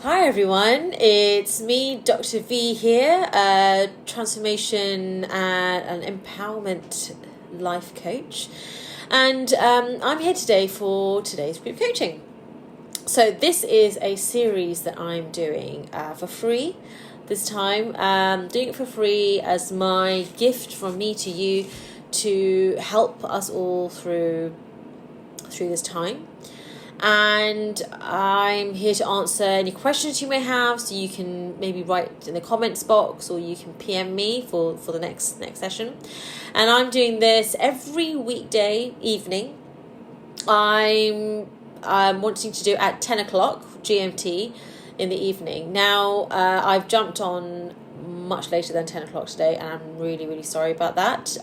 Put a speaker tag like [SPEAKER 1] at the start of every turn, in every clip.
[SPEAKER 1] Hi everyone, it's me, Dr. V here, transformation and empowerment life coach, and I'm here today for today's group coaching. So this is a series that I'm doing for free this time, doing it for free as my gift from me to you to help us all through this time. And I'm here to answer any questions you may have, so you can maybe write in the comments box or you can PM me for the next session. And I'm doing this every weekday evening. I'm wanting to do at 10 o'clock GMT in the evening. Now I've jumped on much later than 10 o'clock today, and I'm really sorry about that.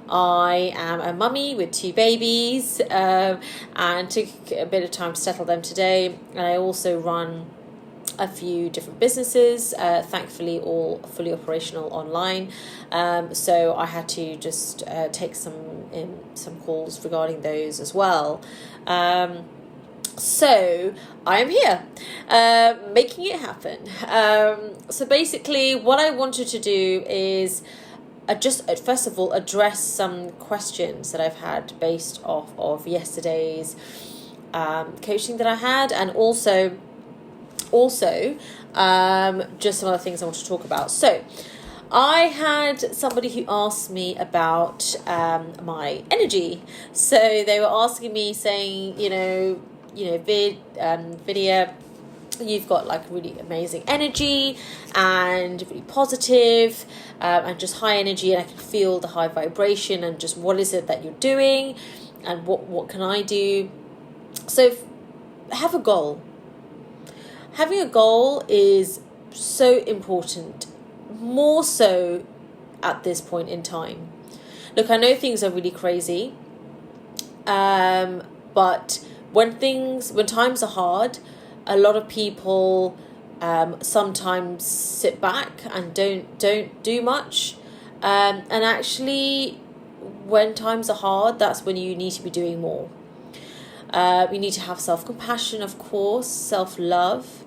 [SPEAKER 1] I am a mummy with 2 babies, and took a bit of time to settle them today. And I also run a few different businesses, thankfully all fully operational online. So I had to just take some calls regarding those as well. So I am here, making it happen. So basically what I wanted to do is just first of all address some questions that I've had based off of yesterday's coaching that I had, and also just some other things I want to talk about. So I had somebody who asked me about my energy. So they were asking me, saying, Vidya, you've got like really amazing energy and really positive, and just high energy, and I can feel the high vibration, and just what is it that you're doing, and what can I do? So have a goal. Having a goal is so important, more so at this point in time. Look, I know things are really crazy, but when times are hard, a lot of people sometimes sit back and don't do much, and actually when times are hard, that's when you need to be doing more. You need to have self-compassion, of course, self-love,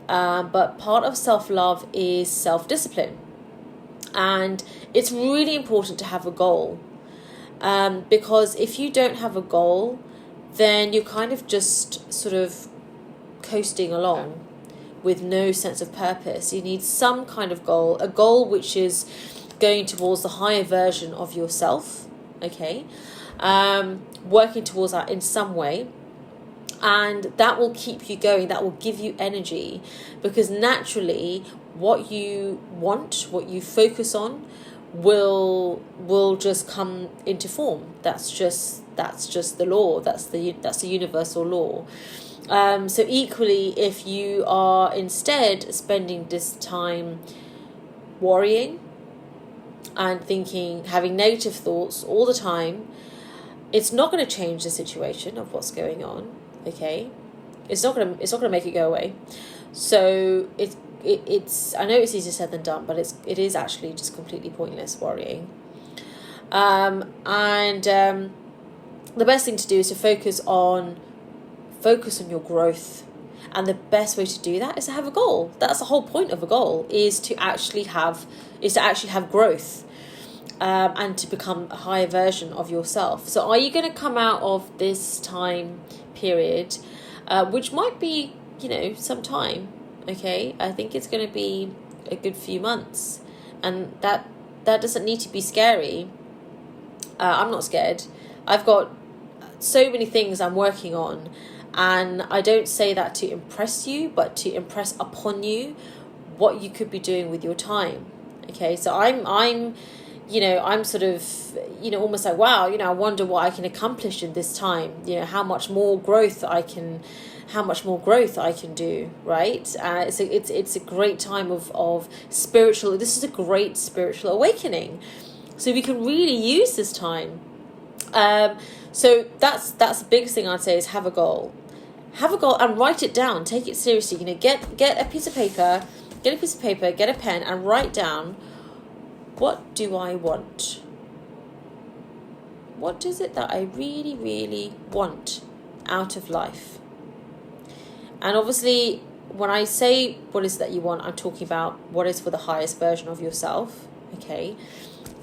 [SPEAKER 1] but part of self-love is self-discipline, and it's really important to have a goal, because if you don't have a goal, then you're kind of just sort of coasting along with no sense of purpose. You need some kind of goal, a goal which is going towards the higher version of yourself, okay? Working towards that in some way, and that will keep you going, that will give you energy, because naturally what you want, what you focus on, will just come into form. That's just the law. That's the universal law. So equally, if you are instead spending this time worrying and thinking, having negative thoughts all the time, it's not going to change the situation of what's going on. Okay, it's not going to make it go away. So it's I know it's easier said than done, but it is actually just completely pointless worrying. And the best thing to do is to focus on your growth, and the best way to do that is to have a goal. That's the whole point of a goal, is to actually have growth, and to become a higher version of yourself. So are you going to come out of this time period, which might be some time, okay? I think it's going to be a good few months, and that doesn't need to be scary. I'm not scared. I've got so many things I'm working on, and I don't say that to impress you, but to impress upon you what you could be doing with your time. Okay, so I'm sort of, almost like, wow, I wonder what I can accomplish in this time. How much more growth I can do, right? It's a great time of spiritual. This is a great spiritual awakening, so we can really use this time. So that's the biggest thing I'd say, is have a goal. Have a goal and write it down. Take it seriously. Get a piece of paper, get a pen, and write down, what do I want? What is it that I really want out of life? And obviously, when I say what is that you want, I'm talking about what is for the highest version of yourself. Okay.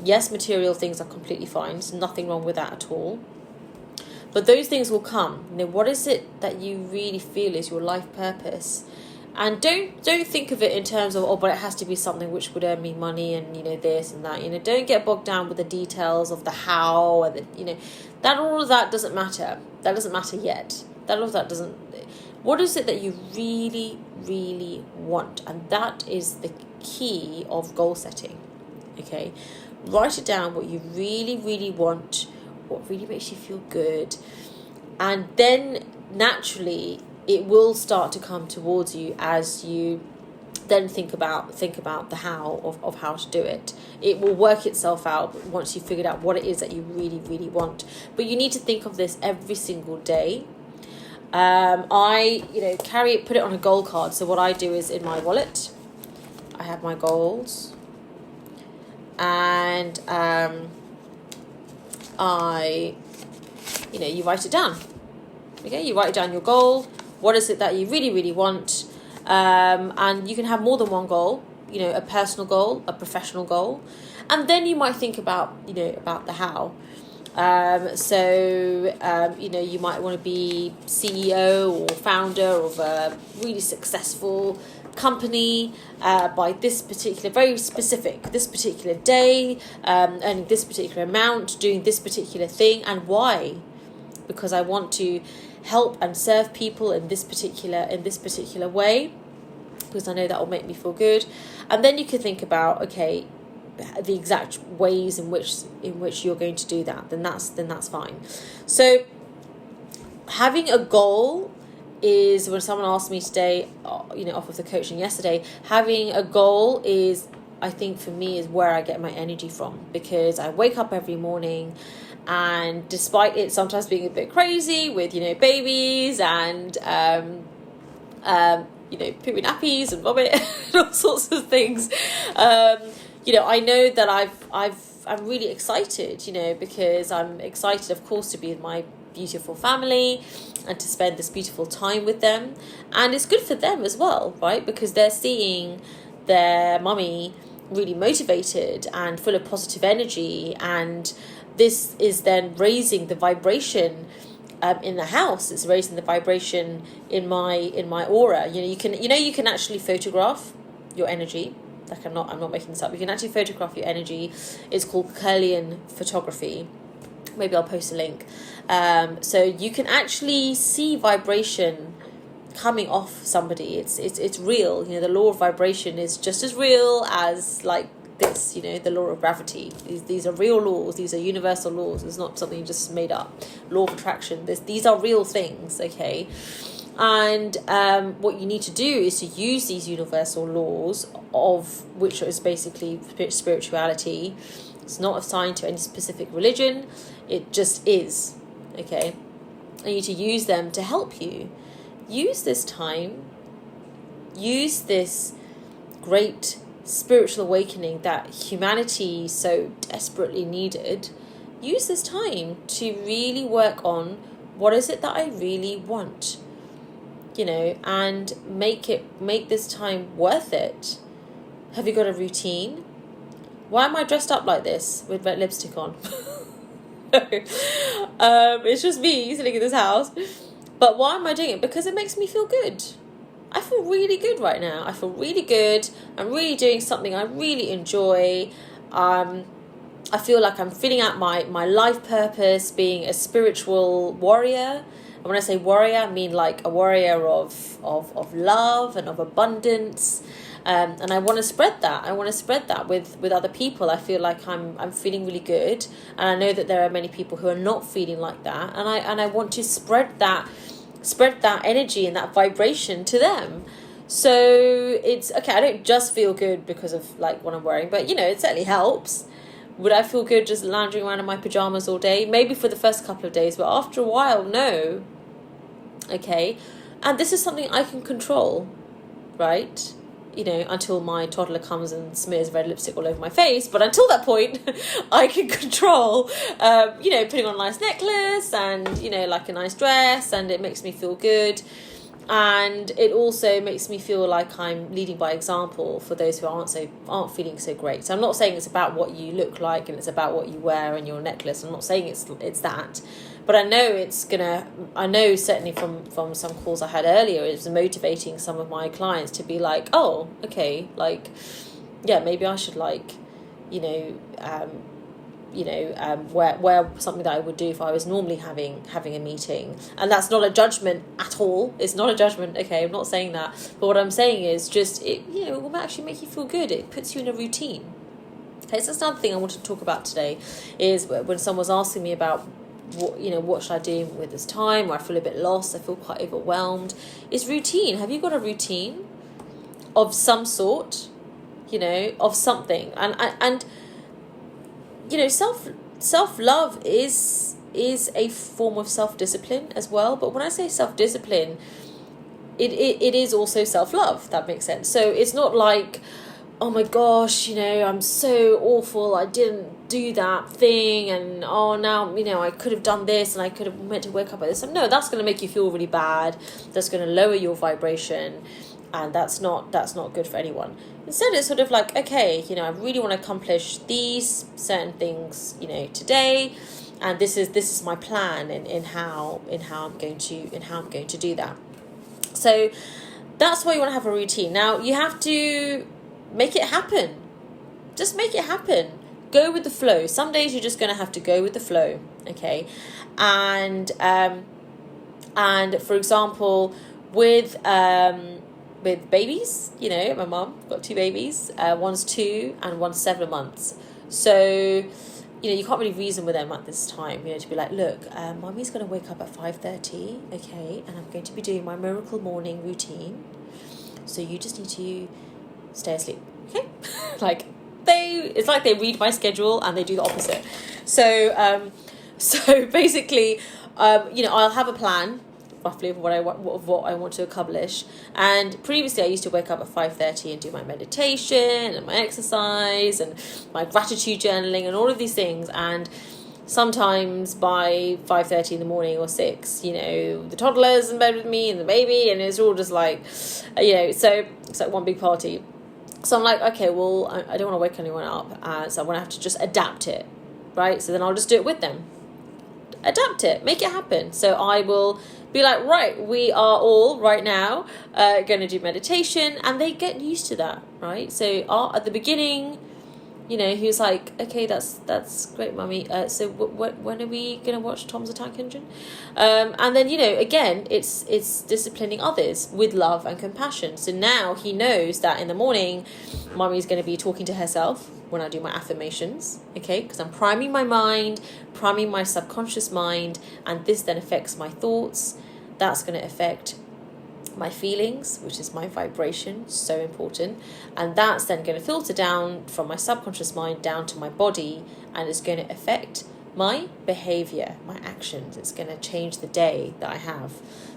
[SPEAKER 1] Yes, material things are completely fine. There's nothing wrong with that at all. But those things will come. What is it that you really feel is your life purpose? And don't think of it in terms of, but it has to be something which would earn me money and, this and that. Don't get bogged down with the details of the how and that all of that doesn't matter. That doesn't matter yet. All of that doesn't. What is it that you really, really want? And that is the key of goal setting. Okay, write it down, what you really, really want, what really makes you feel good, and then naturally it will start to come towards you as you then think about the how of how to do it. It will work itself out once you've figured out what it is that you really, really want. But you need to think of this every single day. I put it on a goal card. So what I do is in my wallet, I have my goals, and you write it down. Okay, you write down your goal. What is it that you really, really want? And you can have more than one goal, a personal goal, a professional goal. And then you might think about the how. You might want to be CEO or founder of a really successful company by this particular, very specific, this particular day, earning this particular amount, doing this particular thing. And why? Because I want to help and serve people in this particular way, because I know that will make me feel good. And then you can think about, okay, the exact ways in which you're going to do that. Then that's fine. So having a goal is, when someone asked me today, off of the coaching yesterday, having a goal is, I think for me, is where I get my energy from, because I wake up every morning, and despite it sometimes being a bit crazy with babies and poopy nappies and vomit and all sorts of things, I know that I'm really excited, because I'm excited, of course, to be with my beautiful family and to spend this beautiful time with them. And it's good for them as well, right? Because they're seeing their mummy really motivated and full of positive energy, and this is then raising the vibration in the house. It's raising the vibration in my aura. You can actually photograph your energy. Like I'm not making this up. You can actually photograph your energy. It's called Kirlian photography. Maybe I'll post a link. So you can actually see vibration coming off somebody. It's real. The law of vibration is just as real as like this. The law of gravity. These are real laws. These are universal laws. It's not something just made up. Law of attraction. These are real things. Okay. And what you need to do is to use these universal laws, of which is basically spirituality. It's not assigned to any specific religion. It just is. Okay. And you need to use them to help you. Use this time. Use this great spiritual awakening that humanity so desperately needed. Use this time to really work on what is it that I really want. And make this time worth it. Have you got a routine? Why am I dressed up like this with red lipstick on? It's just me sitting in this house. But why am I doing it? Because it makes me feel good. I feel really good right now. I feel really good. I'm really doing something I really enjoy. I feel like I'm filling out my life purpose, being a spiritual warrior. And when I say warrior, I mean like a warrior of love and of abundance. And I want to spread that. I want to spread that with other people. I feel like I'm feeling really good, and I know that there are many people who are not feeling like that. And I want to spread that energy and that vibration to them. So it's okay. I don't just feel good because of like what I'm wearing, but it certainly helps. Would I feel good just lounging around in my pajamas all day? Maybe for the first couple of days, but after a while, no. Okay, and this is something I can control, right? Until my toddler comes and smears red lipstick all over my face. But until that point, I can control, putting on a nice necklace and, like a nice dress, and it makes me feel good. And it also makes me feel like I'm leading by example for those who aren't feeling so great. So I'm not saying it's about what you look like and it's about what you wear and your necklace. I'm not saying it's that, but I know certainly from some calls I had earlier, it's motivating some of my clients to be like, oh, okay, like, yeah, maybe I should, like, wear something that I would do if I was normally having a meeting. And that's not a judgment at all. It's not a judgment. Okay, I'm not saying that. But what I'm saying is just, it will actually make you feel good. It puts you in a routine. Okay, so that's another thing I wanted to talk about today, is when someone's asking me about what should I do with this time, or I feel a bit lost, I feel quite overwhelmed. It's routine. Have you got a routine of some sort, of something? And self-love is a form of self-discipline as well. But when I say self-discipline, it is also self-love. That makes sense. So it's not like, oh my gosh, I'm so awful, I didn't do that thing, and oh, now, I could have done this, and I could have meant to wake up at this. And no, that's going to make you feel really bad. That's going to lower your vibration, and that's not good for anyone. Instead, it's sort of like, okay, I really want to accomplish these certain things, today, and this is my plan in how I'm going to do that. So that's why you want to have a routine. Now, you have to make it happen. Just make it happen. Go with the flow. Some days you're just going to have to go with the flow, okay? And for example, with babies, my mum got 2 babies. One's 2 and one's 7 months. So, you can't really reason with them at this time, to be like, look, mummy's going to wake up at 5:30, okay, and I'm going to be doing my miracle morning routine. So you just need to stay asleep, okay? It's like they read my schedule and they do the opposite. So basically, I'll have a plan roughly of what I want to accomplish. And previously, I used to wake up at 5:30 and do my meditation and my exercise and my gratitude journaling and all of these things. And sometimes by 5:30 in the morning or 6, the toddler's in bed with me and the baby, and it's all just like, so it's like one big party. So I'm like, okay, well, I don't want to wake anyone up, so I'm going to have to just adapt it, right? So then I'll just do it with them. Adapt it, make it happen. So I will be like, right, we are all right now going to do meditation, and they get used to that, right? So at the beginning, he was like, okay, that's great, mummy. So when are we going to watch Tom's the Tank Engine? And then, again, it's disciplining others with love and compassion. So now he knows that in the morning, mummy's going to be talking to herself when I do my affirmations, okay? Because I'm priming my mind, priming my subconscious mind, and this then affects my thoughts. That's going to affect my feelings, which is my vibration, so important, and that's then going to filter down from my subconscious mind down to my body, and it's going to affect my behavior, my actions. It's going to change the day that I have.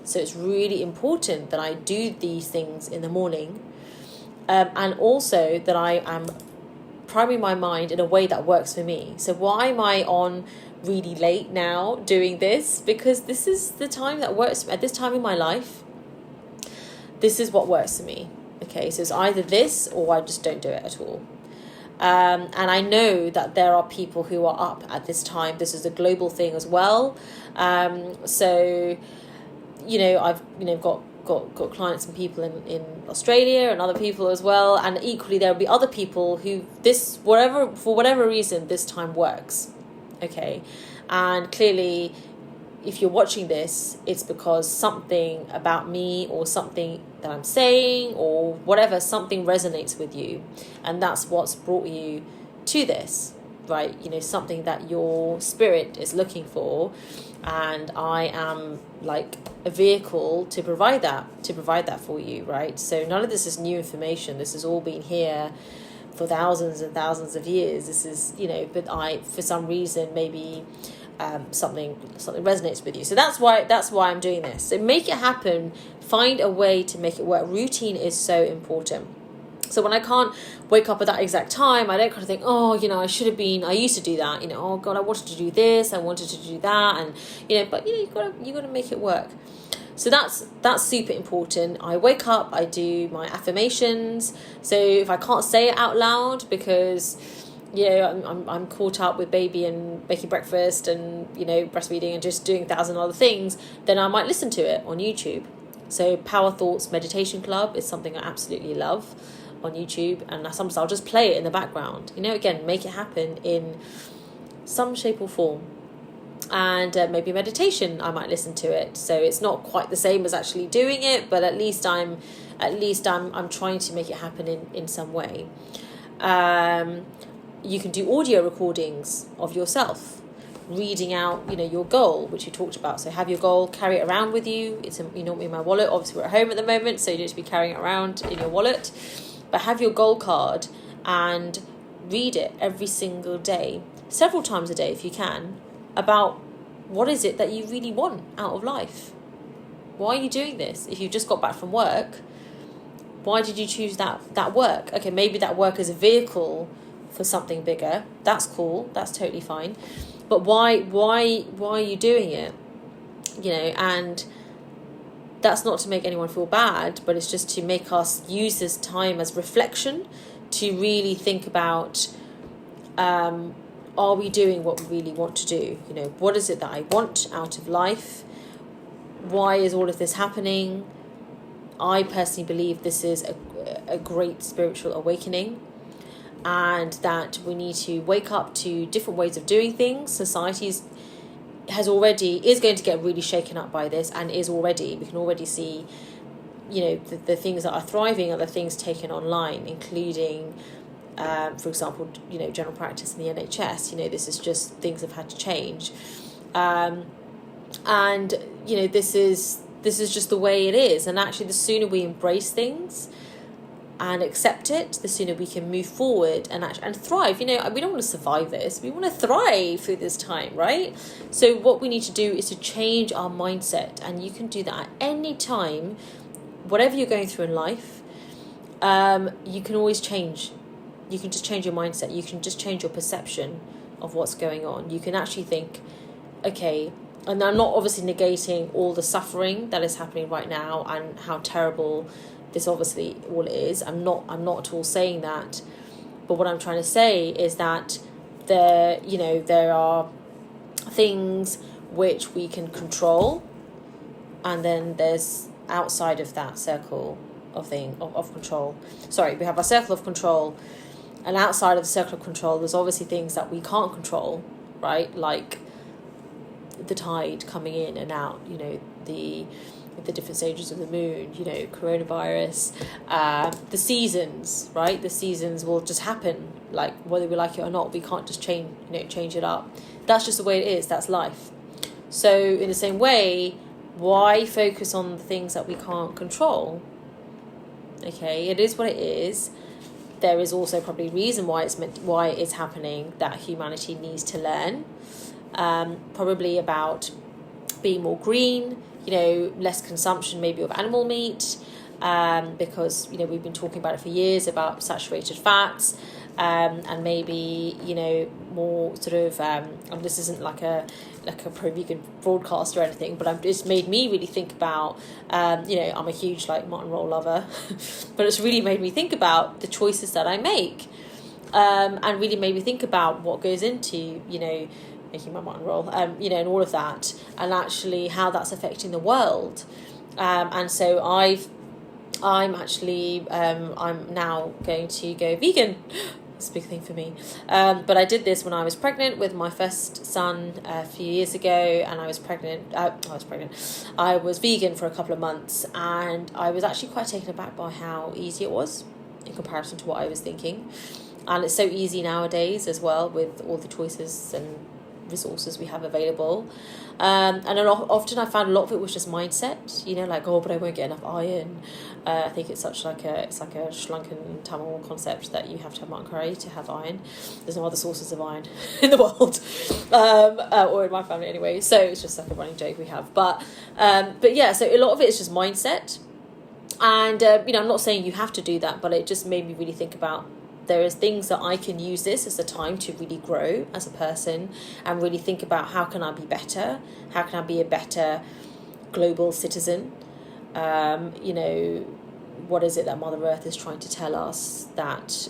[SPEAKER 1] So it's really important that I do these things in the morning, and also that I am priming my mind in a way that works for me. So why am I on really late now doing this? Because this is the time that works for me. At this time in my life, this is what works for me. Okay, so it's either this or I just don't do it at all. And I know that there are people who are up at this time. This is a global thing as well. So, I've got clients and people in Australia and other people as well. And equally, there will be other people who for whatever reason, this time works. Okay, and clearly, if you're watching this, it's because something about me or something that I'm saying or whatever, something resonates with you. And that's what's brought you to this, right? Something that your spirit is looking for. And I am like a vehicle to provide that for you, right? So none of this is new information. This has all been here for thousands and thousands of years. This is, but for some reason, maybe something resonates with you. So that's why I'm doing this. So make it happen. Find a way to make it work. Routine is so important. So when I can't wake up at that exact time, I don't kind of think, I used to do that, I wanted to do this, I wanted to do that, and but you got to make it work. So that's super important. I wake up, I do my affirmations. So if I can't say it out loud because I'm caught up with baby and making breakfast and breastfeeding and just doing 1,000 other things, then I might listen to it on YouTube. So Power Thoughts Meditation Club is something I absolutely love on YouTube, and sometimes I'll just play it in the background. Again, make it happen in some shape or form. And maybe meditation, I might listen to it. So it's not quite the same as actually doing it, but at least I'm trying to make it happen in some way. You can do audio recordings of yourself reading out your goal, which you talked about. So have your goal, carry it around with you. It's in my wallet. Obviously we're at home at the moment, so you don't have to be carrying it around in your wallet, but have your goal card and read it every single day, several times a day if you can, about what is it that you really want out of life. Why are you doing this? If you just got back from work, why did you choose that work? Okay, maybe that work is a vehicle for something bigger. That's cool. That's totally fine. But why are you doing it? And that's not to make anyone feel bad, but it's just to make us use this time as reflection to really think about, are we doing what we really want to do? What is it that I want out of life? Why is all of this happening? I personally believe this is a great spiritual awakening, and that we need to wake up to different ways of doing things. Society is going to get really shaken up by this, and we can already see, the things that are thriving are the things taken online, including, for example, general practice in the NHS. This is just, things have had to change. And, this is just the way it is. And actually, the sooner we embrace things and accept it, the sooner we can move forward and thrive. We don't want to survive this. We want to thrive through this time, right? So what we need to do is to change our mindset, and you can do that at any time. Whatever you're going through in life, you can always change. You can just change your mindset. You can just change your perception of what's going on. You can actually think, okay, and I'm not obviously negating all the suffering that is happening right now and how terrible this obviously all is. I'm not at all saying that. But what I'm trying to say is that there are things which we can control, and then there's outside of that circle of control. Sorry, we have our circle of control, and outside of the circle of control, there's obviously things that we can't control, right? Like the tide coming in and out, the different stages of the moon, coronavirus, the seasons, right? The seasons will just happen, like whether we like it or not. We can't just change it up. That's just the way it is. That's life. So in the same way, why focus on the things that we can't control? Okay, it is what it is. There is also probably a reason why it's happening, that humanity needs to learn. Probably about being more green, less consumption maybe of animal meat, because we've been talking about it for years about saturated fats, and maybe more sort of and this isn't like a pro-vegan broadcast or anything, but it's made me really think about I'm a huge mutton roll lover but it's really made me think about the choices that I make, and really made me think about what goes into making my mutton roll, and all of that, and actually how that's affecting the world. And so I'm now going to go vegan. It's a big thing for me. But I did this when I was pregnant with my first son a few years ago, and I was vegan for a couple of months, and I was actually quite taken aback by how easy it was in comparison to what I was thinking. And it's so easy nowadays as well, with all the choices and resources we have available, and often I found a lot of it was just mindset, but I won't get enough iron. I think it's like a Shlunken Tamil concept that you have to have mutton curry to have iron. There's no other sources of iron in the world, or in my family anyway, so it's just like a running joke we have, but yeah, so a lot of it is just mindset, and I'm not saying you have to do that, but it just made me really think about, there is things that I can use this as a time to really grow as a person, and really think about how can I be better? How can I be a better global citizen. You know, what is it that Mother Earth is trying to tell us? That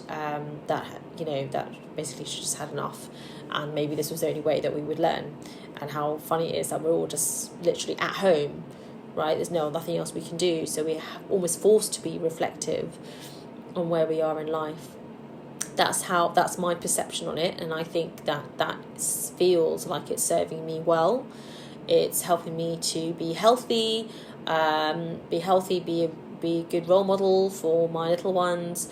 [SPEAKER 1] that basically she just had enough, and maybe this was the only way that we would learn. And how funny it is that we're all just literally at home, right? There's nothing else we can do, so we're almost forced to be reflective on where we are in life. That's my perception on it, and I think that feels like it's serving me well. It's helping me to be healthy, be a good role model for my little ones,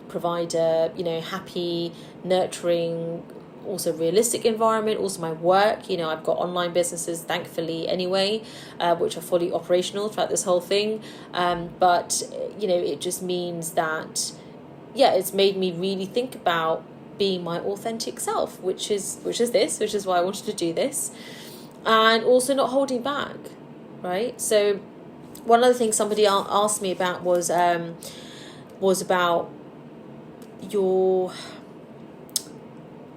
[SPEAKER 1] provide a happy, nurturing, also realistic environment. Also my work, I've got online businesses, thankfully anyway, which are fully operational throughout this whole thing. But it just means that it's made me really think about being my authentic self, which is why I wanted to do this, and also not holding back, right? So one other thing somebody asked me about was about your...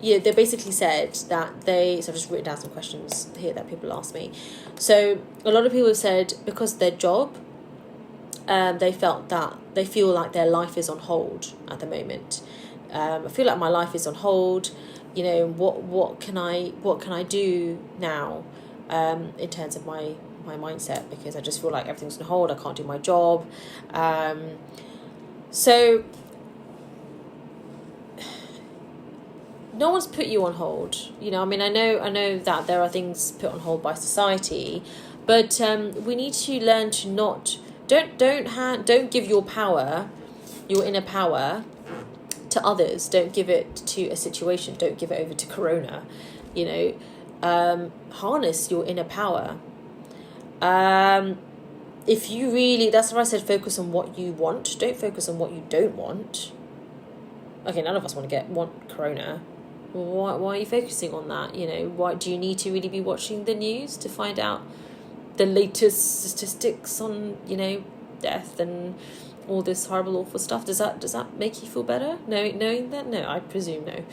[SPEAKER 1] they basically said that so I've just written down some questions here that people asked me. So a lot of people have said because of their job, they feel like their life is on hold at the moment. I feel like my life is on hold. What can I do now, in terms of my mindset, because I just feel like everything's on hold. I can't do my job. So no one's put you on hold. I know that there are things put on hold by society, but we need to learn to not... Don't give your power, your inner power, to others. Don't give it to a situation. Don't give it over to Corona. Harness your inner power. If you really... That's why I said focus on what you want. Don't focus on what you don't want. Okay, none of us want Corona. Why are you focusing on that? Why do you need to really be watching the news to find out the latest statistics on death and all this horrible, awful stuff? Does that make you feel better? Knowing that? No, I presume no.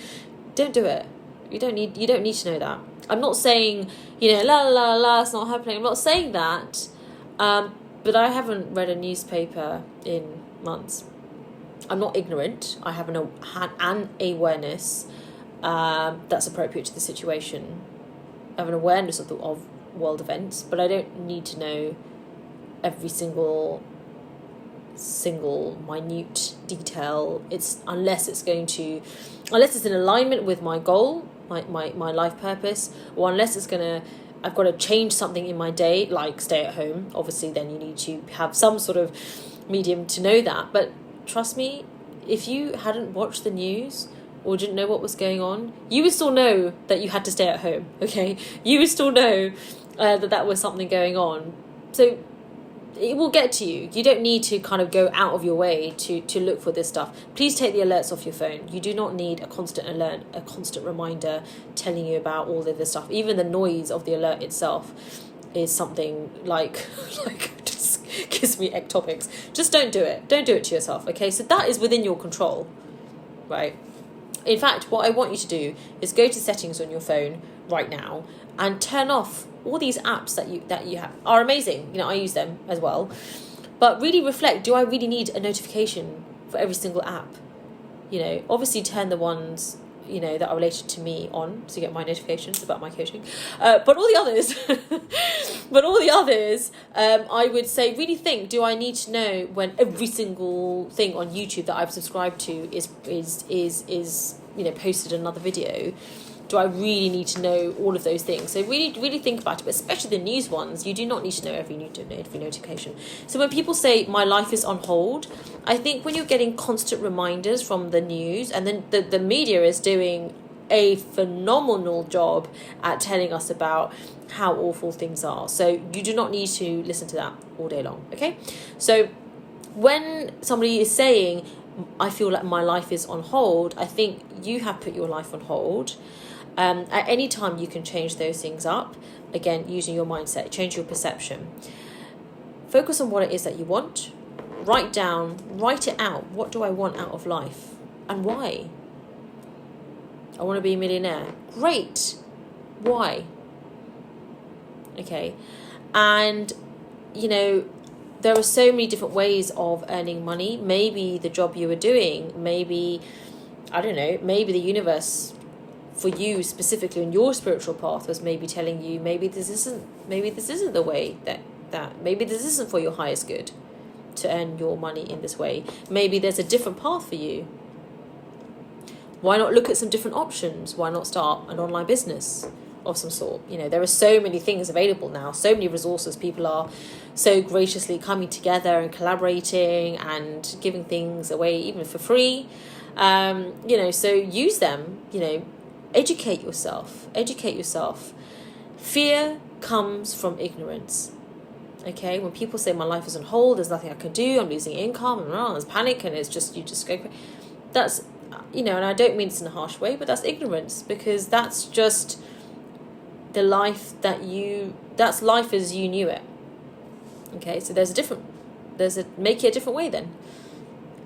[SPEAKER 1] Don't do it. You don't need to know that. I'm not saying la it's not happening. I'm not saying that, but I haven't read a newspaper in months. I'm not ignorant. I have an awareness that's appropriate to the situation. I have an awareness of world events, but I don't need to know every single minute detail. Unless it's in alignment with my goal, my life purpose, or unless I've got to change something in my day, like stay at home. Obviously, then you need to have some sort of medium to know that. But trust me, if you hadn't watched the news or didn't know what was going on, you would still know that you had to stay at home, okay? You would still know that was something going on. So it will get to you. You don't need to kind of go out of your way to look for this stuff. Please take the alerts off your phone. You do not need a constant alert, a constant reminder telling you about all of this stuff. Even the noise of the alert itself is something like just gives me ectopics. Just don't do it. Don't do it to yourself, okay? So that is within your control, right? In fact, what I want you to do is go to settings on your phone right now and turn off all these apps that you have. Are amazing. I use them as well. But really reflect, do I really need a notification for every single app? Obviously turn the ones, that are related to me on, so you get my notifications about my coaching. But all the others, I would say really think, do I need to know when every single thing on YouTube that I've subscribed to is posted another video? Do I really need to know all of those things? So really, really think about it, but especially the news ones, you do not need to know every notification. So when people say my life is on hold, I think when you're getting constant reminders from the news, and then the media is doing a phenomenal job at telling us about how awful things are. So you do not need to listen to that all day long, okay? So when somebody is saying, I feel like my life is on hold, I think you have put your life on hold. At any time you can change those things up, again using your mindset, change your perception, focus on what it is that you want, write it out. What do I want out of life and why? I want to be a millionaire. Great. Why? Okay. And there are so many different ways of earning money. Maybe the job you were doing, maybe, I don't know, maybe the universe for you specifically on your spiritual path was maybe telling you maybe this isn't the way that maybe this isn't for your highest good to earn your money in this way. Maybe there's a different path for you. Why not look at some different options? Why not start an online business of some sort? There are so many things available now, so many resources. People are so graciously coming together and collaborating and giving things away even for free. So use them. Educate yourself. Fear comes from ignorance. Okay, when people say my life is on hold, there's nothing I can do, I'm losing income, and there's panic, and you just go. That's, and I don't mean this in a harsh way, but that's ignorance, because that's just the life that's life as you knew it. Okay, so make it a different way then.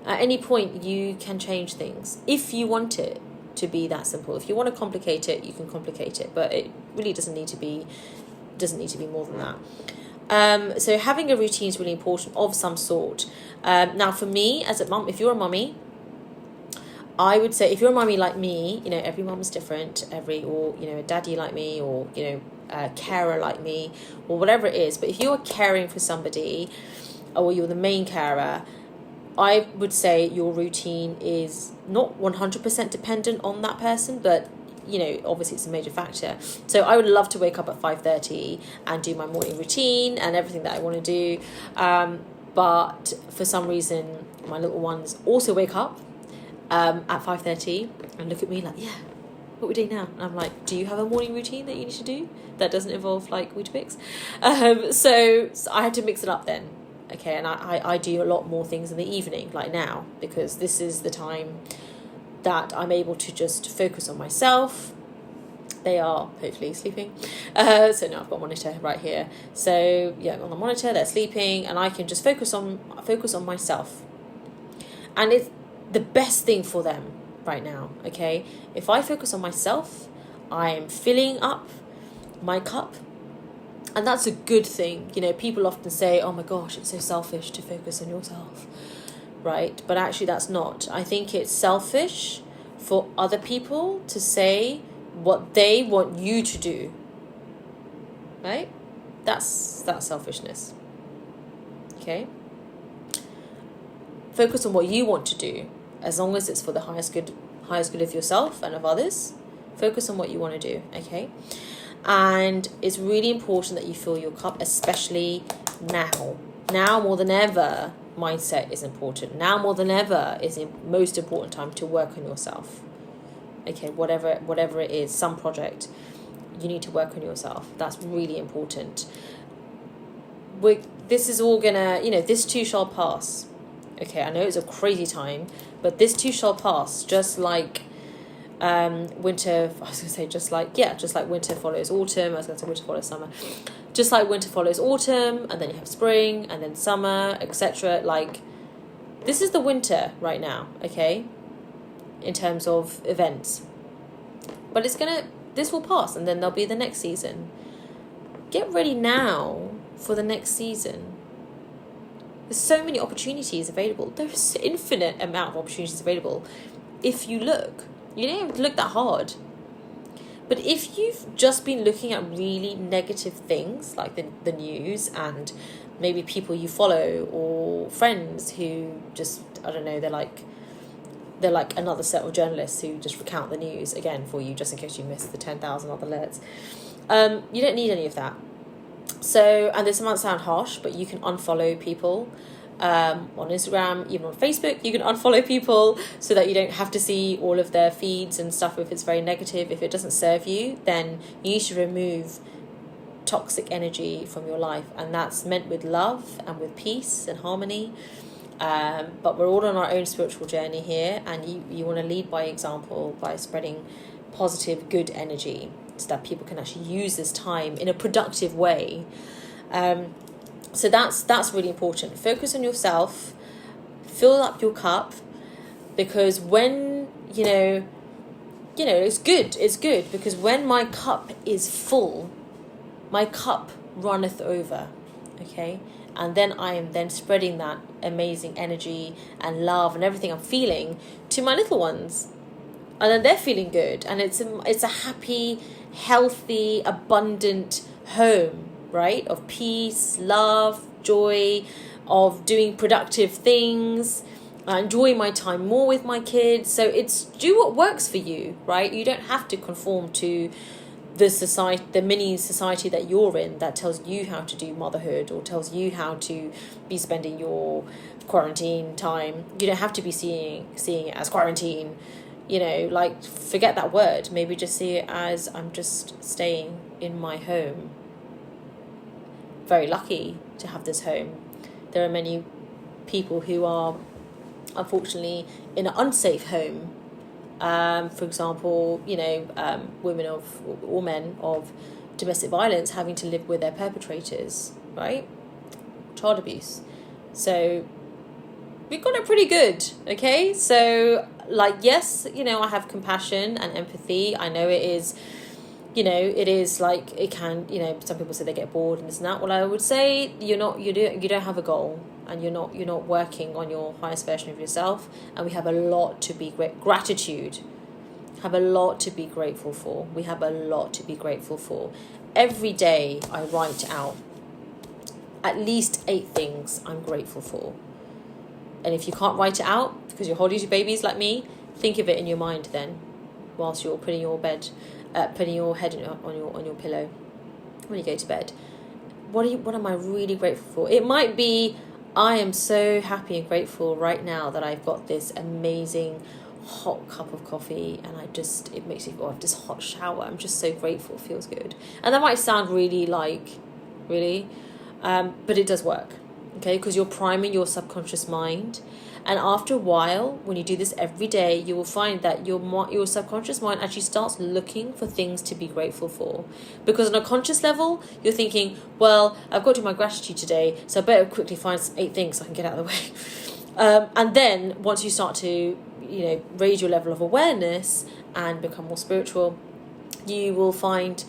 [SPEAKER 1] At any point, you can change things if you want it to be that simple. If you want to complicate it, you can complicate it, but it really doesn't need to be more than that. So having a routine is really important of some sort. Now for me as a mum, if you're a mummy, I would say if you're a mummy like me, every mum is different, or a daddy like me, or a carer like me, or whatever it is. But if you're caring for somebody, or you're the main carer, I would say your routine is not 100% dependent on that person, but obviously it's a major factor. So I would love to wake up at 5:30 and do my morning routine and everything that I want to do. But for some reason, my little ones also wake up at 5:30 and look at me like, yeah, what are we doing now? And I'm like, do you have a morning routine that you need to do that doesn't involve like Weetabix? So I had to mix it up then. Okay, and I do a lot more things in the evening, like now, because this is the time that I'm able to just focus on myself. They are hopefully sleeping. So now I've got a monitor right here. So yeah, on the monitor, they're sleeping, and I can just focus on myself. And it's the best thing for them right now, okay? If I focus on myself, I am filling up my cup. And that's a good thing. People often say, oh my gosh, it's so selfish to focus on yourself. Right? But actually that's not. I think it's selfish for other people to say what they want you to do. Right? That's selfishness. Okay? Focus on what you want to do. As long as it's for the highest good of yourself and of others. Focus on what you want to do. Okay? And it's really important that you fill your cup, especially now. Now more than ever, mindset is important. Now more than ever is the most important time to work on yourself. Okay, whatever it is, some project, you need to work on yourself. That's really important. This is all gonna, this too shall pass. Okay, I know it's a crazy time, but this too shall pass, just like winter, I was going to say just like winter follows autumn, winter follows summer. Just like winter follows autumn, and then you have spring, and then summer, etc. Like, this is the winter right now, okay? In terms of events. But this will pass, and then there'll be the next season. Get ready now for the next season. There's so many opportunities available. There's an infinite amount of opportunities available if you look. You don't have to look that hard. But if you've just been looking at really negative things like the news and maybe people you follow or friends who just, I don't know, they're like another set of journalists who just recount the news again for you just in case you missed the 10,000 other alerts. You don't need any of that. So, and this might sound harsh, but you can unfollow people. On Instagram, even on Facebook, you can unfollow people so that you don't have to see all of their feeds and stuff if it's very negative. If it doesn't serve you, then you need to remove toxic energy from your life, and that's meant with love and with peace and harmony. But we're all on our own spiritual journey here, and you want to lead by example by spreading positive, good energy so that people can actually use this time in a productive way. So that's really important. Focus on yourself, fill up your cup, because when, it's good because when my cup is full, my cup runneth over, okay? and then I am then spreading that amazing energy and love and everything I'm feeling to my little ones, and then they're feeling good, and it's a happy, healthy, abundant home, right, of peace, love, joy, of doing productive things. I enjoy my time more with my kids. So it's do what works for you, right? You don't have to conform to the society, the mini society that you're in, that tells you how to do motherhood or tells you how to be spending your quarantine time. You don't have to be seeing it as quarantine. Like, forget that word. Maybe just see it as I'm just staying in my home. Very lucky to have this home. There are many people who are unfortunately in an unsafe home. For example, women or men of domestic violence having to live with their perpetrators, right? Child abuse. So we've got it pretty good, okay? So, like, yes, I have compassion and empathy. I know it is, it is like, it can, some people say they get bored and this and that. Well, I would say you don't have a goal, and you're not working on your highest version of yourself. And we have a lot to be gratitude. Have a lot to be grateful for. We have a lot to be grateful for. Every day I write out at least 8 things I'm grateful for. And if you can't write it out because you're holding your babies like me, think of it in your mind then, whilst you're putting your head on your pillow when you go to bed. What am I really grateful for? It might be, I am so happy and grateful right now that I've got this amazing hot cup of coffee, and it makes me feel, this hot shower. I'm just so grateful. It feels good. And that might sound really but it does work. Okay, because you're priming your subconscious mind, and after a while, when you do this every day, you will find that your subconscious mind actually starts looking for things to be grateful for. Because on a conscious level, you're thinking, well, I've got to do my gratitude today, so I better quickly find 8 things so I can get out of the way. And then once you start to raise your level of awareness and become more spiritual, you will find,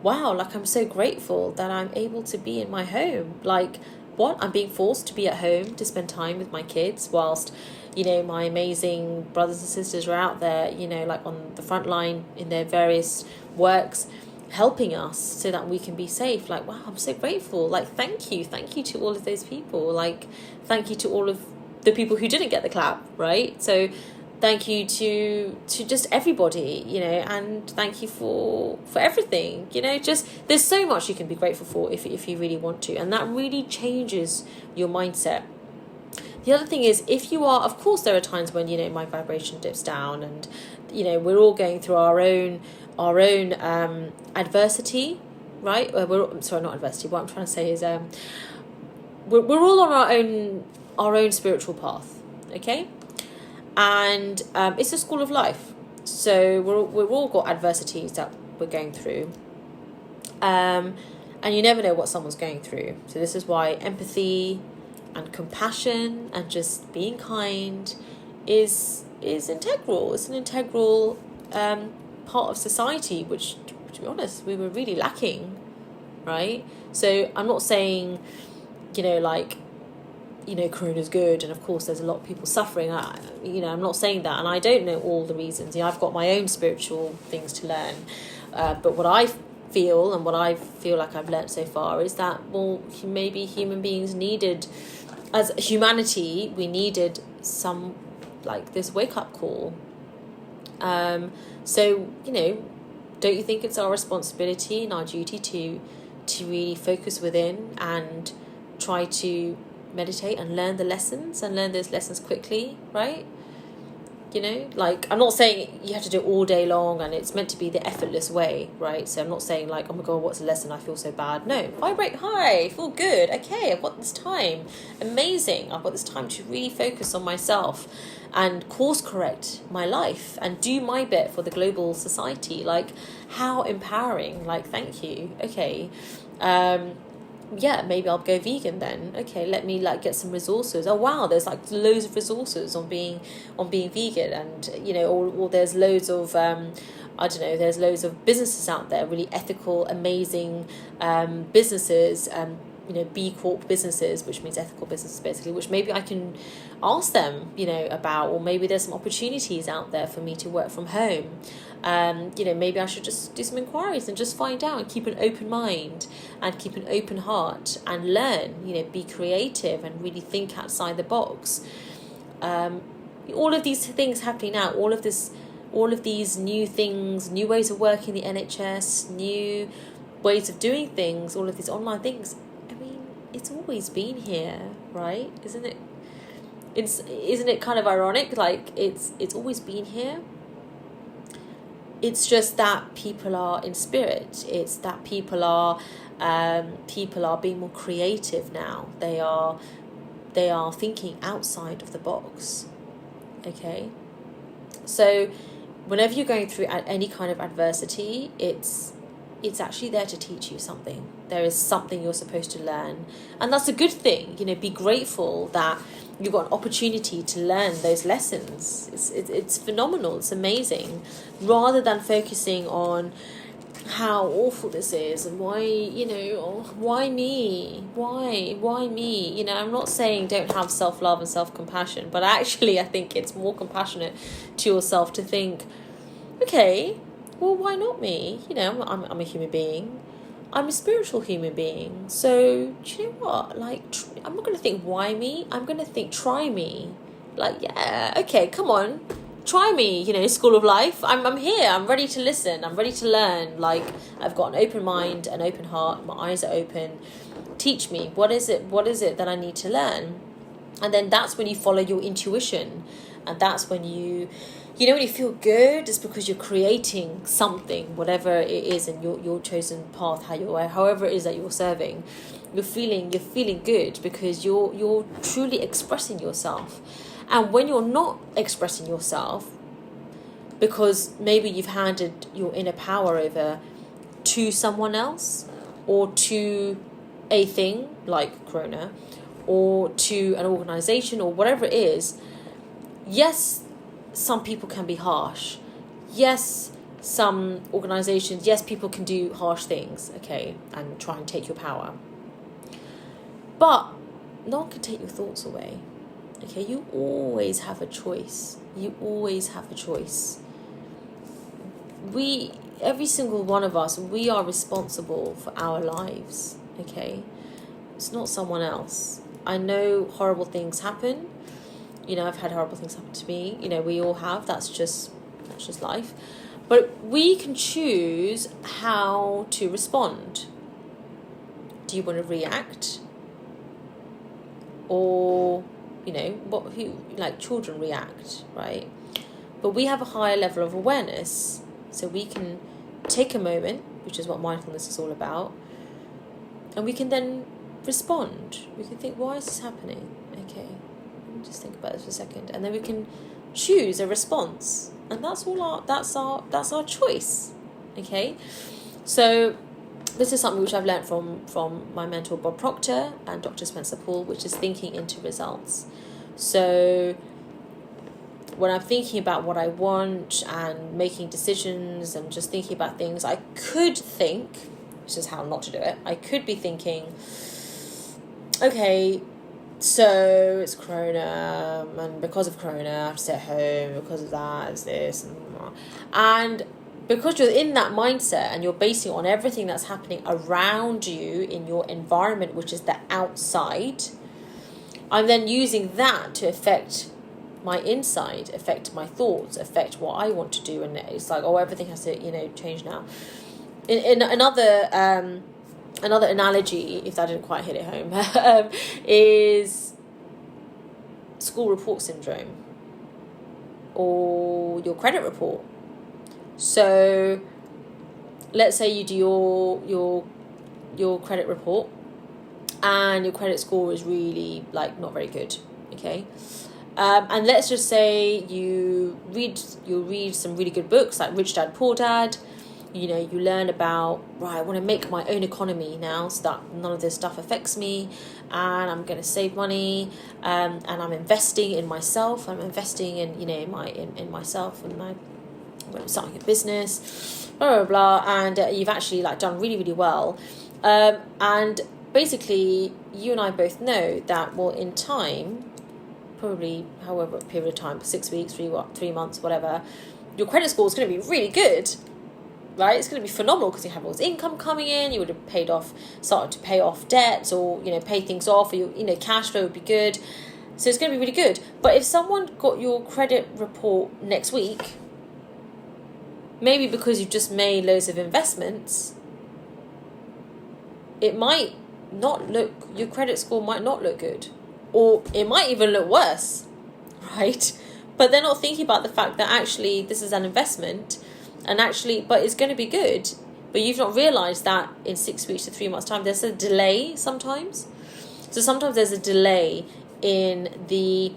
[SPEAKER 1] wow, like, I'm so grateful that I'm able to be in my home. Like, I'm being forced to be at home to spend time with my kids whilst, my amazing brothers and sisters are out there, like on the front line in their various works, helping us so that we can be safe. Like, wow, I'm so grateful. Like, thank you to all of those people. Like, thank you to all of the people who didn't get the clap, right? So thank you to just everybody, and thank you for everything, just there's so much you can be grateful for if you really want to, and that really changes your mindset. The other thing is, if you are, of course there are times when my vibration dips down, and we're all going through our own adversity, right? Sorry, not adversity. What I'm trying to say is we're all on our own spiritual path, okay? And it's a school of life. So we've all got adversities that we're going through. And you never know what someone's going through. So this is why empathy and compassion and just being kind is integral. It's an integral part of society, which, to be honest, we were really lacking, right? So I'm not saying, corona's good, and of course there's a lot of people suffering. I'm not saying that, and I don't know all the reasons. I've got my own spiritual things to learn, but what I feel and what I feel like I've learnt so far is that, well, maybe human beings needed, as humanity, we needed some, like, this wake-up call. So don't you think it's our responsibility and our duty to really focus within and try to meditate and learn those lessons quickly, right? I'm not saying you have to do it all day long, and it's meant to be the effortless way, right? So I'm not saying like, oh my god, what's the lesson, I feel so bad. No, vibrate high, feel good. Okay, I've got this time, amazing, I've got this time to really focus on myself and course correct my life and do my bit for the global society. Like, how empowering. Like, thank you. Okay, yeah, maybe I'll go vegan then. Okay, let me get some resources. Oh wow, there's loads of resources on being vegan, and or there's loads of there's loads of businesses out there, really ethical, amazing businesses, B Corp businesses, which means ethical businesses basically, which maybe I can ask them, about, or maybe there's some opportunities out there for me to work from home. Maybe I should just do some inquiries and just find out, and keep an open mind and keep an open heart and learn, be creative and really think outside the box. All of these things happening now, all of these new things, new ways of working the NHS, new ways of doing things, all of these online things. I mean, it's always been here, right? Isn't it? Isn't it kind of ironic? Like it's always been here. It's just that people are in spirit. It's that people are being more creative now. They are thinking outside of the box. Okay, so whenever you're going through any kind of adversity, it's actually there to teach you something. There is something you're supposed to learn, and that's a good thing. Be grateful that you've got an opportunity to learn those lessons. It's phenomenal. It's amazing. Rather than focusing on how awful this is and why, why me? Why me? I'm not saying don't have self-love and self-compassion, but actually I think it's more compassionate to yourself to think, okay, well, why not me? I'm a human being. I'm a spiritual human being. So, do you know what? Like, I'm not going to think, why me? I'm going to think, try me. Like, yeah, okay, come on. Try me, School of Life. I'm here. I'm ready to listen. I'm ready to learn. Like, I've got an open mind, an open heart. My eyes are open. Teach me. What is it that I need to learn? And then that's when you follow your intuition. And that's when when you feel good, it's because you're creating something, whatever it is in your chosen path, however it is that you're serving. You're feeling good because you're truly expressing yourself. And when you're not expressing yourself, because maybe you've handed your inner power over to someone else, or to a thing like Corona, or to an organization, or whatever it is, yes, some people can be harsh. Yes, some organizations, yes, people can do harsh things, okay, and try and take your power. But no one can take your thoughts away. Okay, you always have a choice. You always have a choice. Every single one of us, we are responsible for our lives, okay? It's not someone else. I know horrible things happen. I've had horrible things happen to me. We all have. That's just life. But we can choose how to respond. Do you want to react? Or, children react, right? But we have a higher level of awareness. So we can take a moment, which is what mindfulness is all about, and we can then respond. We can think, why is this happening? Okay. Just think about this for a second, and then we can choose a response, and that's our choice. Okay, so this is something which I've learned from my mentor Bob Proctor and Dr. Spencer Paul, which is thinking into results. So when I'm thinking about what I want and making decisions and just thinking about things, I could think, this is how not to do it, I could be thinking, okay, so it's Corona, and because of Corona I have to stay at home, because of that it's this, and because you're in that mindset and you're basing it on everything that's happening around you in your environment, which is the outside, I'm then using that to affect my inside, affect my thoughts, affect what I want to do, and it's like, everything has to change now. In another analogy, if that didn't quite hit it home, is school report syndrome, or your credit report. So let's say you do your credit report, and your credit score is really not very good, okay? And let's just say you read some really good books like Rich Dad Poor Dad. You learn about, right, I want to make my own economy now so that none of this stuff affects me, and I'm going to save money, and I'm investing in myself. I'm investing in in myself, and I'm starting a business, blah blah blah. And you've actually done really, really well, and basically, you and I both know that, well, in time, probably however period of time, 6 weeks, 3 months, whatever, your credit score is going to be really good, right? It's going to be phenomenal because you have all this income coming in. You would have started to pay off debts, or pay things off, or cash flow would be good. So it's going to be really good. But if someone got your credit report next week, maybe because you've just made loads of investments, it might not look, your credit score might not look good, or it might even look worse, right? But they're not thinking about the fact that actually this is an investment, but it's going to be good. But you've not realised that in 6 weeks to 3 months' time, there's a delay sometimes. So sometimes there's a delay in the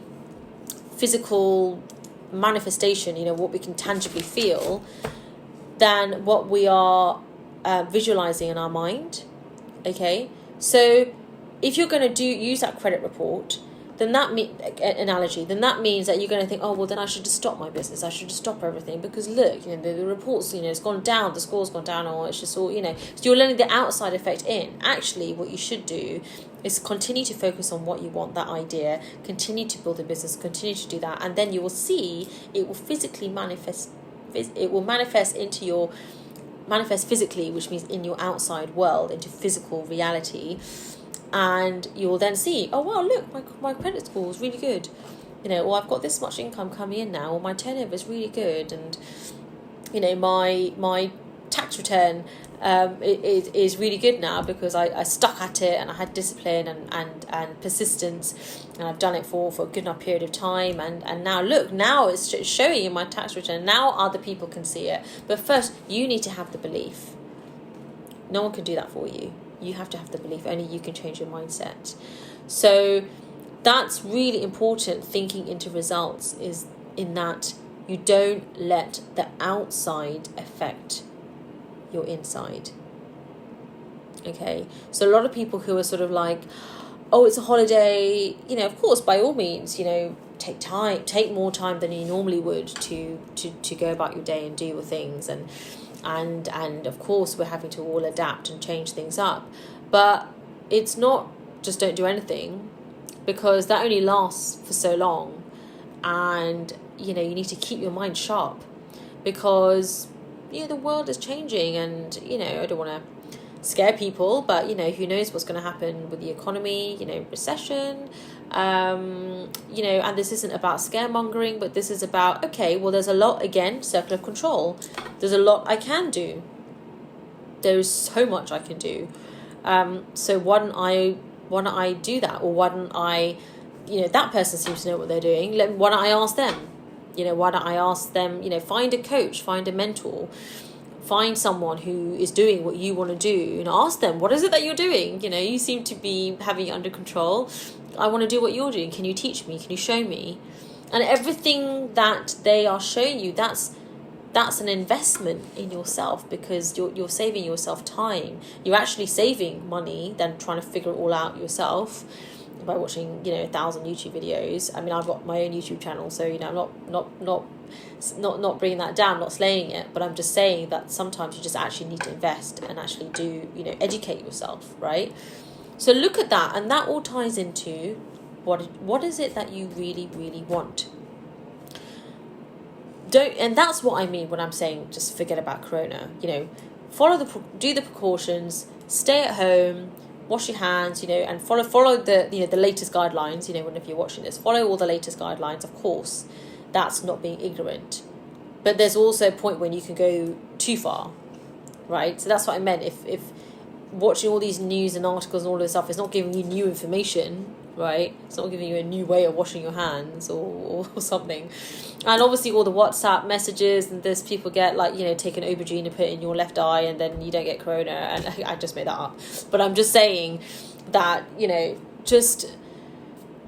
[SPEAKER 1] physical manifestation, what we can tangibly feel, than what we are visualising in our mind. Okay, so if you're going to use that credit report, then that means that you're going to think, oh, well, then I should just stop my business. I should just stop everything because look, the reports, it's gone down, the score's gone down, or it's just all, So you're letting the outside effect in. Actually, what you should do is continue to focus on what you want, that idea, continue to build a business, continue to do that, and then you will see it will physically manifest. It will manifest physically, which means in your outside world, into physical reality. And you will then see, oh, wow, look, my credit score is really good. Or I've got this much income coming in now, or my turnover is really good. And, my tax return is really good now because I stuck at it and I had discipline and persistence, and I've done it for a good enough period of time. And now, look, now it's showing in my tax return. Now other people can see it. But first, you need to have the belief. No one can do that for you. You have to have the belief. Only you can change your mindset. So that's really important, thinking into results, is in that you don't let the outside affect your inside. Okay, so a lot of people who are sort of like, oh, it's a holiday, of course, by all means, take more time than you normally would to go about your day and do your things, and of course we're having to all adapt and change things up, but it's not just don't do anything, because that only lasts for so long. And you need to keep your mind sharp, because the world is changing, and I don't want to scare people, but who knows what's going to happen with the economy, recession, and this isn't about scaremongering, but this is about, okay, well, there's a lot, again, circle of control, there's a lot I can do, there's so much I can do, so why don't I do that? Or why don't I, that person seems to know what they're doing, why don't I ask them? Why don't I ask them, find a coach, find a mentor, find someone who is doing what you want to do, and ask them, what is it that you're doing? You seem to be having it under control. I want to do what you're doing. Can you teach me? Can you show me? And everything that they are showing you, that's an investment in yourself, because you're saving yourself time. You're actually saving money than trying to figure it all out yourself by watching 1,000 YouTube videos. I mean, I've got my own YouTube channel, so I'm not bringing that down, not slaying it, but I'm just saying that sometimes you just actually need to invest and actually do educate yourself, right? So look at that, and that all ties into what is it that you really, really want. And that's what I mean when I'm saying just forget about Corona. Do the precautions, stay at home, wash your hands, and follow the the latest guidelines. Whenever you're watching this, follow all the latest guidelines. Of course, that's not being ignorant, but there's also a point when you can go too far, right? So that's what I meant. If watching all these news and articles and all this stuff is not giving you new information, right? It's not giving you a new way of washing your hands or something. And obviously all the WhatsApp messages and this, people get take an aubergine and put it in your left eye and then you don't get corona. And I just made that up. But I'm just saying that, just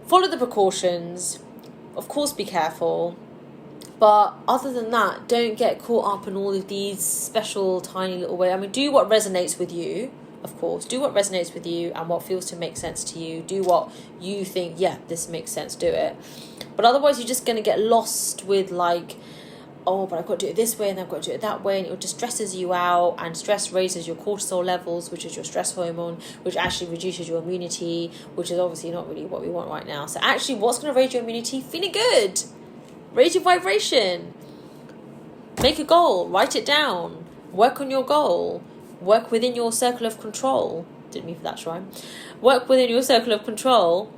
[SPEAKER 1] follow the precautions. Of course, be careful. But other than that, don't get caught up in all of these special tiny little ways. I mean, do what resonates with you. Of course, do what resonates with you and what feels to make sense to you. Do what you think, yeah, this makes sense, do it. But otherwise, you're just going to get lost with oh, but I've got to do it this way and I've got to do it that way, and it just stresses you out, and stress raises your cortisol levels, which is your stress hormone, which actually reduces your immunity, which is obviously not really what we want right now. So actually, what's going to raise your immunity? Feeling good. Raise your vibration. Make a goal. Write it down. Work on your goal. Work within your circle of control. Didn't mean for that to rhyme. Work within your circle of control.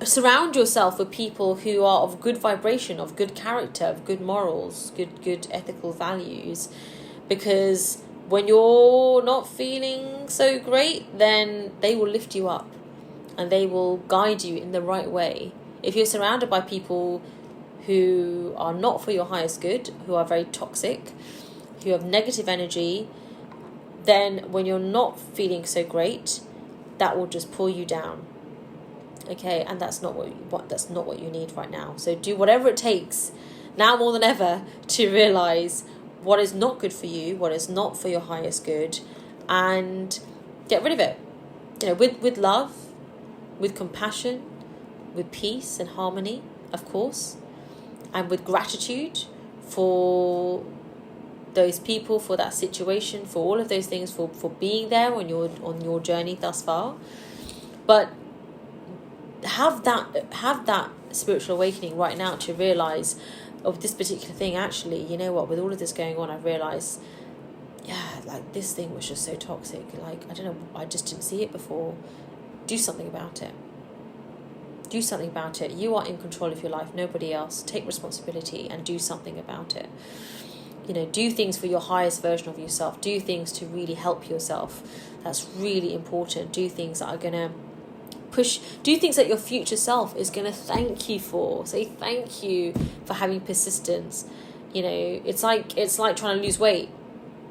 [SPEAKER 1] Surround yourself with people who are of good vibration, of good character, of good morals, good ethical values. Because when you're not feeling so great, then they will lift you up and they will guide you in the right way. If you're surrounded by people who are not for your highest good, who are very toxic, who have negative energy, then when you're not feeling so great, that will just pull you down. Okay, and that's not what you need right now. So do whatever it takes, now more than ever, to realize what is not good for you, what is not for your highest good, and get rid of it. With love, with compassion, with peace and harmony, of course, and with gratitude for those people, for that situation, for all of those things, for being there on your journey thus far. But have that spiritual awakening right now to realize of this particular thing. Actually, you know what, with all of this going on, I realized, this thing was just so toxic. I don't know, I just didn't see it before. Do something about it. Do something about it. You are in control of your life, nobody else. Take responsibility and do something about it. Do things for your highest version of yourself. Do things to really help yourself. That's really important. Do things that are going to do things that your future self is going to thank you for. Say thank you for having persistence. It's like trying to lose weight,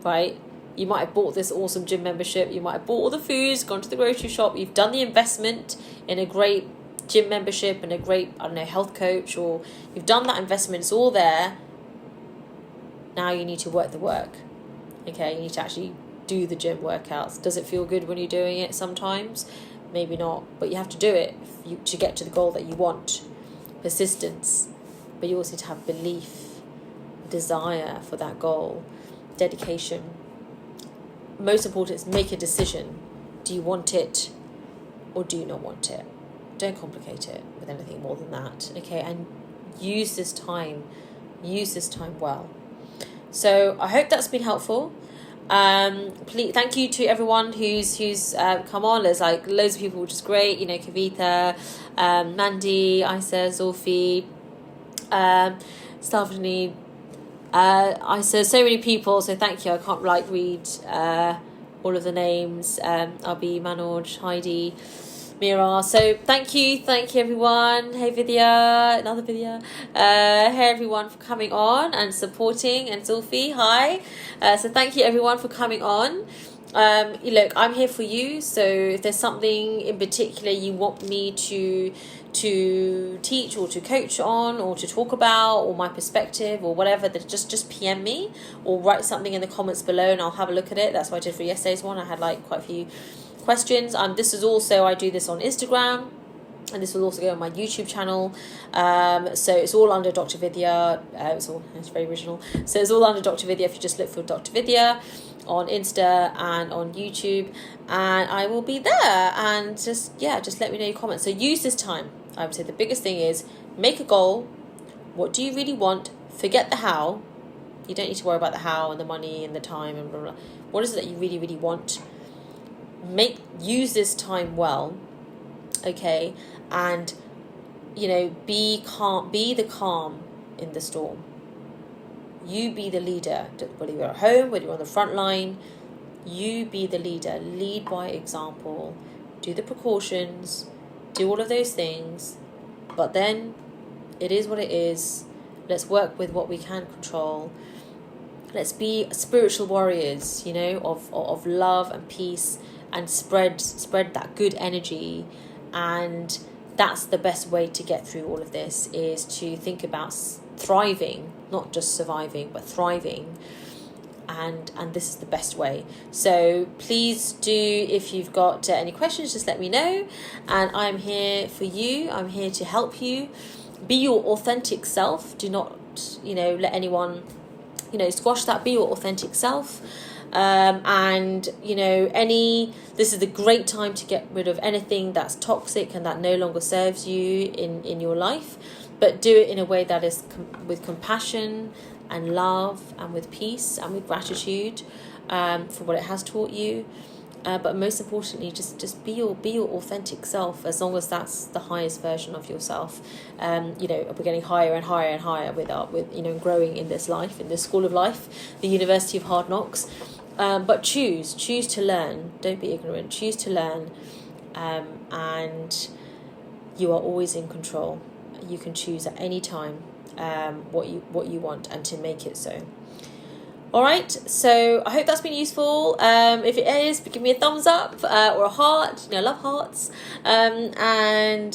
[SPEAKER 1] right? You might have bought this awesome gym membership, you might have bought all the foods, gone to the grocery shop, you've done the investment in a great gym membership and a great, health coach, or you've done that investment, it's all there. Now you need to work the work. Okay, you need to actually do the gym workouts. Does it feel good when you're doing it sometimes? Maybe not, but you have to do it to get to the goal that you want. Persistence, but you also need to have belief, desire for that goal, dedication. Most important is make a decision. Do you want it or do you not want it? Don't complicate it with anything more than that. Okay, and use this time well. So I hope that's been helpful. Please, thank you to everyone who's come on. There's loads of people, which is great. Kavitha, Mandy, Isa, Zulfi, Stavani, Isa, so many people. So thank you. I can't read all of the names. Abi, Manoj, Heidi, Mira. So thank you everyone. Hey Vidya, another Vidya. Hey everyone for coming on and supporting, and Zulfi, hi. So thank you everyone for coming on. Look, I'm here for you. So if there's something in particular you want me to teach or to coach on or to talk about, or my perspective or whatever, then just PM me or write something in the comments below and I'll have a look at it. That's what I did for yesterday's one. I had quite a few questions. This is also, I do this on Instagram, and this will also go on my YouTube channel. So it's all under Dr. Vidya. It's very original. So it's all under Dr. Vidya. If you just look for Dr. Vidya on Insta and on YouTube, and I will be there. And just let me know your comments. So use this time. I would say the biggest thing is make a goal. What do you really want? Forget the how. You don't need to worry about the how and the money and the time and blah, blah, blah. What is it that you really, really want? Use this time well, okay, and be calm, be the calm in the storm. You be the leader, whether you're at home, whether you're on the front line. You be the leader. Lead by example. Do the precautions, do all of those things, but then it is what it is. Let's work with what we can control. Let's be spiritual warriors, of love and peace, and spread that good energy. And that's the best way to get through all of this, is to think about thriving, not just surviving, but thriving. And this is the best way. So please do, if you've got any questions, just let me know. And I'm here for you. I'm here to help you. Be your authentic self. Do not not, let anyone, squash that. Be your authentic self. And this is the great time to get rid of anything that's toxic and that no longer serves you in your life, but do it in a way that is with compassion and love and with peace and with gratitude for what it has taught you. But most importantly, just be your authentic self, as long as that's the highest version of yourself. We're getting higher and higher and higher with growing in this life, in this school of life, the University of Hard Knocks. But choose to learn. Don't be ignorant. Choose to learn, and you are always in control. You can choose at any time what you want, and to make it so. All right, so I hope that's been useful. If it is, give me a thumbs up or a heart. I love hearts. And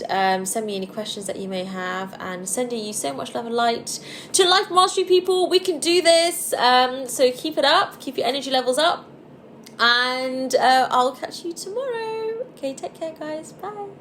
[SPEAKER 1] send me any questions that you may have. And sending you so much love and light to Life Mastery people. We can do this. So keep it up. Keep your energy levels up. And I'll catch you tomorrow. Okay, take care, guys. Bye.